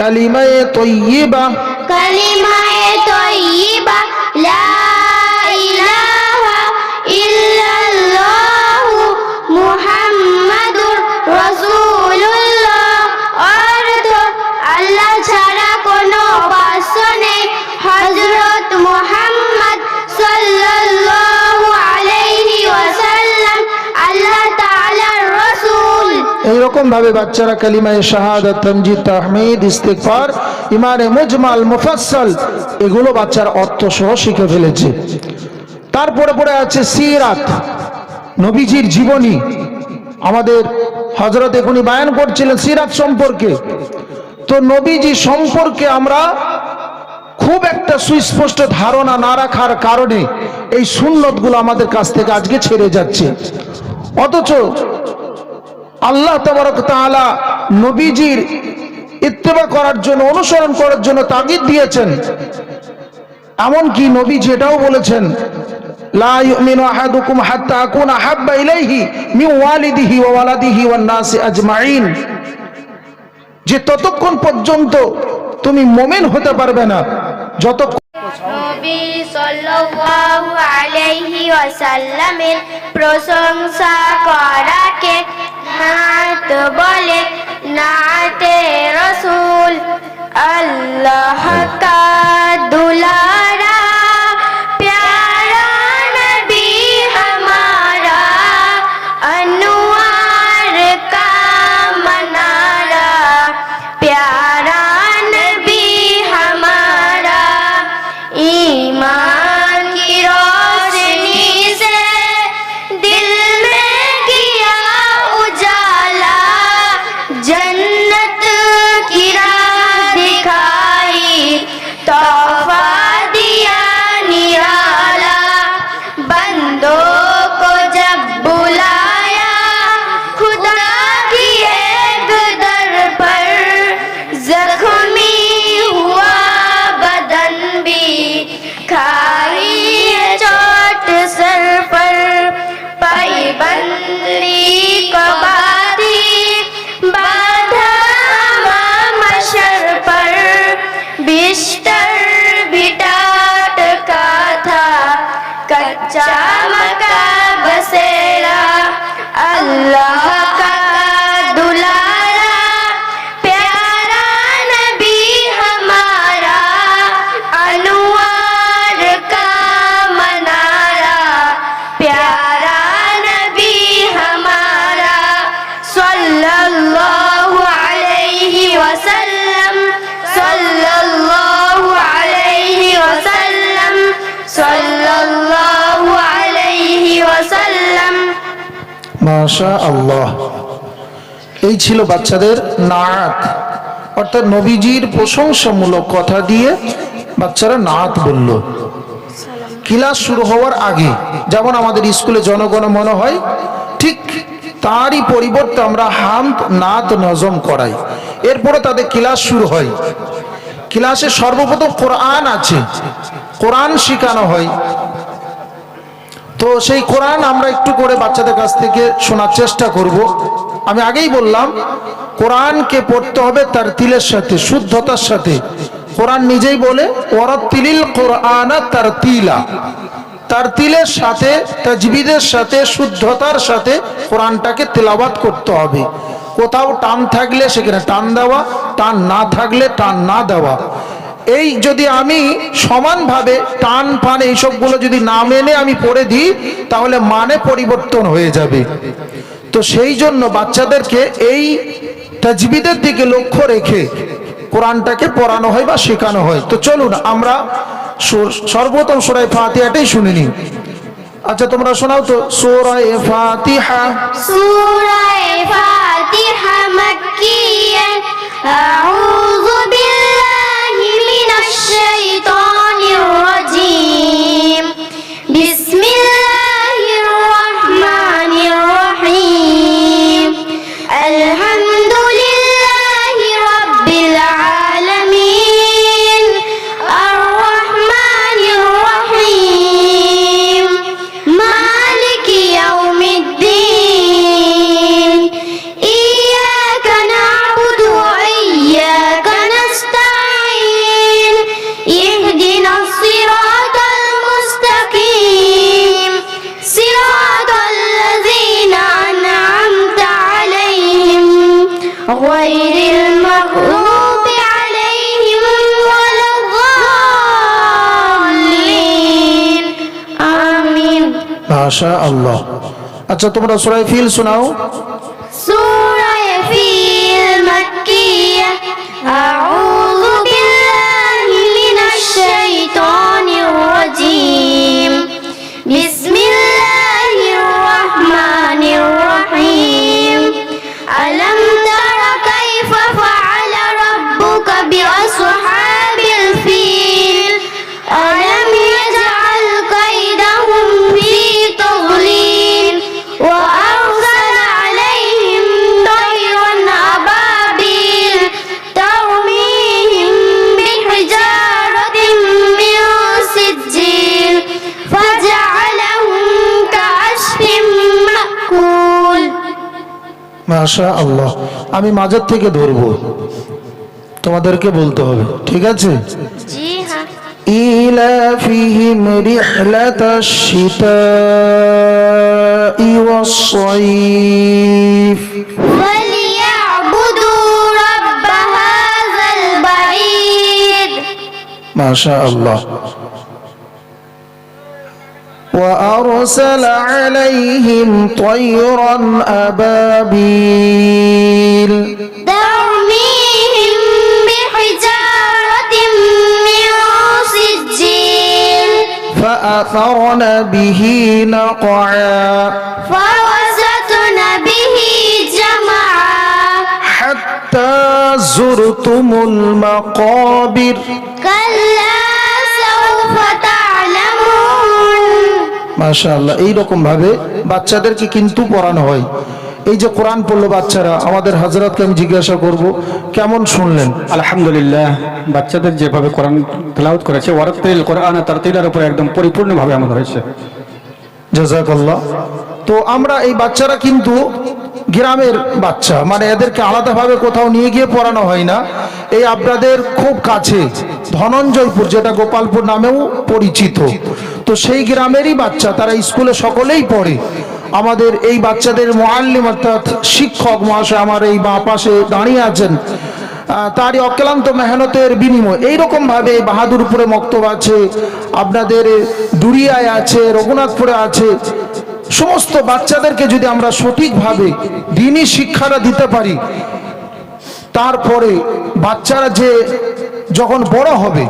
কালিমায়ে তয়্যিবা, কালিমায়ে তয়্যিবা, লা ইলাহা ইল্লাল্লাহু মুহাম্মাদুর রাসূলুল্লাহ। অর্থ আল্লাহ ছাড়া কোনো উপাস্য নেই, হযরত মুহাম্মদ সাল্লাল্লাহু আলাইহি ওয়াসাল্লাম আল্লাহ তাআলার রাসূল। এইরকম ভাবে বাচ্চারা কালিমায়ে শাহাদাত, তামজিদ, তাহমিদ, ইস্তিগফার, ইমানে মুজমাল, মুফাসসাল এগুলো বাচ্চার অর্থ সহ শিখে ফেলেছে। তারপরে পরে আছে সিরাত, নবীজির জীবনী। আমাদের হযরত এখনি বয়ান করছিলেন সিরাত সম্পর্কে। তো নবীজি সম্পর্কে আমরা খুব একটা সুস্পষ্ট ধারণা না রাখার কারণে এই সুন্নতগুলো আমাদের কাছ থেকে আজকে ছেড়ে যাচ্ছে। অথচ আল্লাহ তাবারক তাআলা নবীজির ইত্তেবা করার জন্য, অনুসরণ করার জন্য তাগিদ দিয়েছেন। এমনকি নবীজি এটাও বলেছেন, লা ইউমিনু আহাদুকুম হাত্তা আকুনা হাব্বা ইলাইহি মিন ওয়ালিদিহি ওয়া ওয়ালাদিহি ওয়ান নাসি আজমাইন, যে ততক্ষণ পর্যন্ত তুমি মুমিন হতে পারবে না যতক্ষণ নবী সাল্লাল্লাহু আলাইহি ওয়াসাল্লামের প্রশংসা করাকে নাত বলে। নাতে রাসূল আল্লাহ কা দুলারা প্যারা নবী हमारा अनवार का मनारा प्यारा नबी हमारा ईमान की रोशनी से दिल में किया उजाला जन्नत की राह दिखाई तोहफा दिया निराला बंदों को जब बुलाया खुदा की एक दर पर जख्मी हुआ बदन भी खाई है चोट सर पर पाईबंदी को बाधी बाधा मशर पर बिस्तर भी टाट का था कच्चा मका बसेरा अल्लाह का दुलारा प्यारा नबी हमारा अनवार का मनारा प्यारा नबी हमारा सल्लल्लाहु अलैहि वसल्लम सल्लल्लाहु अलैहि वसल्लम सल्लल्लाहु अलैहि वसल्लम। মাশাআল্লাহ। এই ছিল বাচ্চাদের নাত, অর্থাৎ নবীজির প্রশংসামূলক কথা দিয়ে বাচ্চারা নাত বলল। ক্লাস শুরু হওয়ার আগে যেমন আমাদের স্কুলে জনগণ মনে হয়, ঠিক তারই পরিবর্তে আমরা হামদ, নাত, নজম করাই। এরপরে তাদের ক্লাস শুরু হয়। ক্লাসে সর্বপ্রথম কোরআন আছে, কোরআন শেখানো হয়। তো সেই কোরআন আমরা একটু করে বাচ্চাদের কাছ থেকে শোনার চেষ্টা করব। আমি আগেই বললাম, কোরআনকে পড়তে হবে তার তিলের সাথে, শুদ্ধতার সাথে। কোরআন নিজেই বলে ওয়ারাতিলিল কোরআনা তারতিলা, তার তিলের সাথে, তাজবিদের সাথে, শুদ্ধতার সাথে কোরআনটাকে তেলাওয়াত করতে হবে। কোথাও টান থাকলে সেখানে টান দেওয়া, টান না থাকলে টান না দেওয়া। এই যদি আমি সমানভাবে টান পান এইসবগুলো যদি না মেনে আমি পড়ে দিই, তাহলে মানে পরিবর্তন হয়ে যাবে। তো সেই জন্য বাচ্চাদেরকে এই তাজবিদের দিকে লক্ষ্য রেখে কোরআনটাকে পড়ানো হয় বা শেখানো হয়। তো চলুন আমরা সর্বপ্রথম সূরা ফাতিহাটাই শুনে নিই। আচ্ছা তোমরা শোনাও তো সূরা ফাতিহা। সূরা ফাতিহা মাক্কিয়া আউযু বিল্লাহি মিনাশ শাইতানির রাজীম বিসমিল্লাহির রহমানির রহিম আলহামদুলিল্লাহি রাব্বিল আলামিন আর রহমানির রহিম মালিকি ইয়াউমিদ্দিন ইয়্যাকা না'বুদু ওয়া ইয়্যাকা غير المغضوب عليهم ولا الضالين آمين মাশাআল্লাহ। আচ্ছা তোমরা সূরা ফিল শোনাও। سورة فيل مكية أعوذ بالله من الشيطان الرجيم بسم الله الرحمن الرحيم ألم تر كيف فعل ربك بأصحاب الفيل ألم يجعل كيدهم في تضليل وأرسل عليهم طيرا أبابيل ترميهم بحجارة من سجيل فجعلهم كعصف مأكول মাশাআল্লাহ। আমি মাঝের থেকে ধরবো, তোমাদেরকে বলতে হবে, ঠিক আছে? जी हाँ إيلافهم رحلة الشتاء والصيف فليعبدوا رب هذا البعيد ما شاء الله وأرسل عليهم طيرا أبابيل ترميهم بحجارة من سجيل فأثرن به نقعا فوسطن به جمعا حتى زرتم المقابر كلا سوف تعلمون মাশাআল্লাহ। এইরকম ভাবে বাচ্চাদেরকে কিন্তু পড়ানো হয়। এই যে কোরআন পড়লো বাচ্চারা, আমাদের হযরতকে আমি জিজ্ঞাসা করব কেমন শুনলেন? আলহামদুলিল্লাহ, বাচ্চাদের যেভাবে কোরআন তেলাওয়াত করেছে ওয়ারাতিল কোরআন তারতিলের উপর একদম পরিপূর্ণভাবে আমল হয়েছে। জাযাকাল্লাহ। তো আমরা এই বাচ্চারা কিন্তু গ্রামের বাচ্চা, মানে এদেরকে আলাদাভাবে কোথাও নিয়ে গিয়ে পড়ানো হয় না। এই আপনাদের খুব কাছে ধনঞ্জয়পুর, যেটা গোপালপুর নামেও পরিচিত, তো সেই গ্রামেরই বাচ্চা, তারা স্কুলে সকলেই পড়ে। আমাদের এই বাচ্চাদের মুআল্লিম অর্থাৎ শিক্ষক মহাশয় আমার এই বাঁ পাশে দাঁড়িয়ে আছেন, তারই অক্লান্ত মেহনতের বিনিময় এইরকম ভাবে বাহাদুরপুরে মক্তব আছে, আপনাদের দুরিয়ায় আছে, রঘুনাথপুরে আছে। সমস্ত বাচ্চাদেরকে যদি আমরা সঠিকভাবে দ্বীনি শিক্ষাটা দিতে পারি, তারপরে বাচ্চারা যে যখন বড় হবে,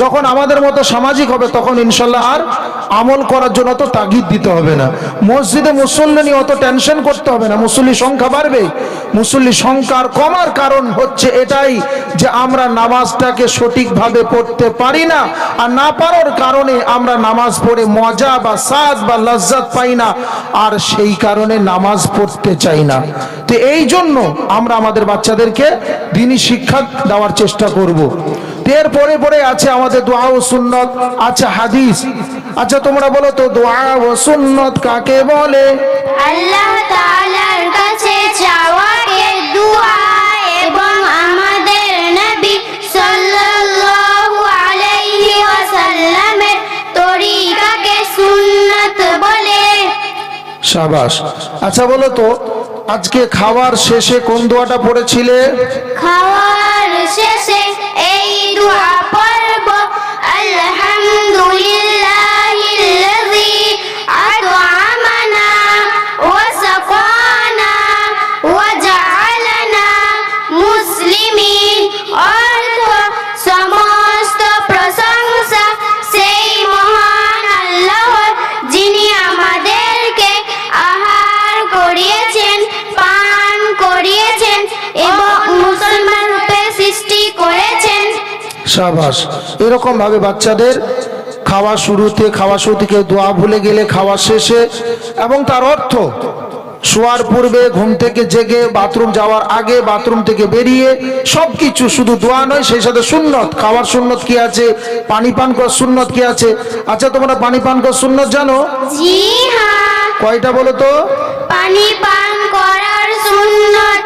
যখন আমাদের মতো সামাজিক হবে, তখন ইনশাল্লাহ আর আমল করার জন্য অত তাগিদ দিতে হবে না। মসজিদে মুসল্লি নিয়ে অত টেনশন করতে হবে না। মুসল্লি সংখ্যা বাড়বে, মুসল্লি সংখ্যার কমার কারণ হচ্ছে এটাই যে আমরা নামাজটাকে সঠিকভাবে পড়তে পারি না, আর না পারার কারণে আমরা নামাজ পড়ে মজা বা সাদ বা লজ্জাত পাই না, আর সেই কারণে নামাজ পড়তে চাই না। তো এই জন্য আমরা আমাদের বাচ্চাদেরকে দ্বীনি শিক্ষা দেওয়ার চেষ্টা করব। এরপরে পরে আছে আমাদের দোয়া ও সুন্নত, আছে হাদিস। আচ্ছা তোমরা বলো তো দোয়া ও সুন্নত কাকে বলে? আল্লাহ তাআলার কাছে চাওয়াকে দুআ এবং আমাদের নবী সাল্লাল্লাহু আলাইহি ওয়াসাল্লামের তরিকাকে সুন্নাত বলে। শাবাশ। আচ্ছা বলো তো আজকে খাওয়ার শেষে কোন দোয়াটা পড়েছিলে? খাওয়ার শেষে এই দোয়া পড়ব, আলহামদুলিল্লাহিল্লাযী আত'আমানা ওয়া সাকানা ওয়া জাআলানা মুসলিমিন। অর্থ সমস্ত প্রশংসা সেই মহান আল্লাহর, যিনি আমাদেরকে আহার করিয়েছেন, পান করিয়েছেন এবং মুসলমান রূপে সৃষ্টি করেছেন। শাবাশ। এরকম ভাবে বাচ্চাদের খাওয়া শুরুতে, খাওয়া শুরু থেকে দোয়া ভুলে গেলে খাওয়া শেষে, এবং তার অর্থ শোয়ার পূর্বে, ঘুম থেকে জেগে, বাথরুম যাওয়ার আগে, বাথরুম থেকে বেরিয়ে, সবকিছু শুধু দোয়া নয়, সেই সাথে সুন্নত। খাওয়ার সুন্নত কি আছে, পানি পান করার সুন্নত কি আছে? আচ্ছা তোমরা পানি পান করার সুন্নত জানো? জি হ্যাঁ, কয়টা বলো তো? পানি পান করার সুন্নত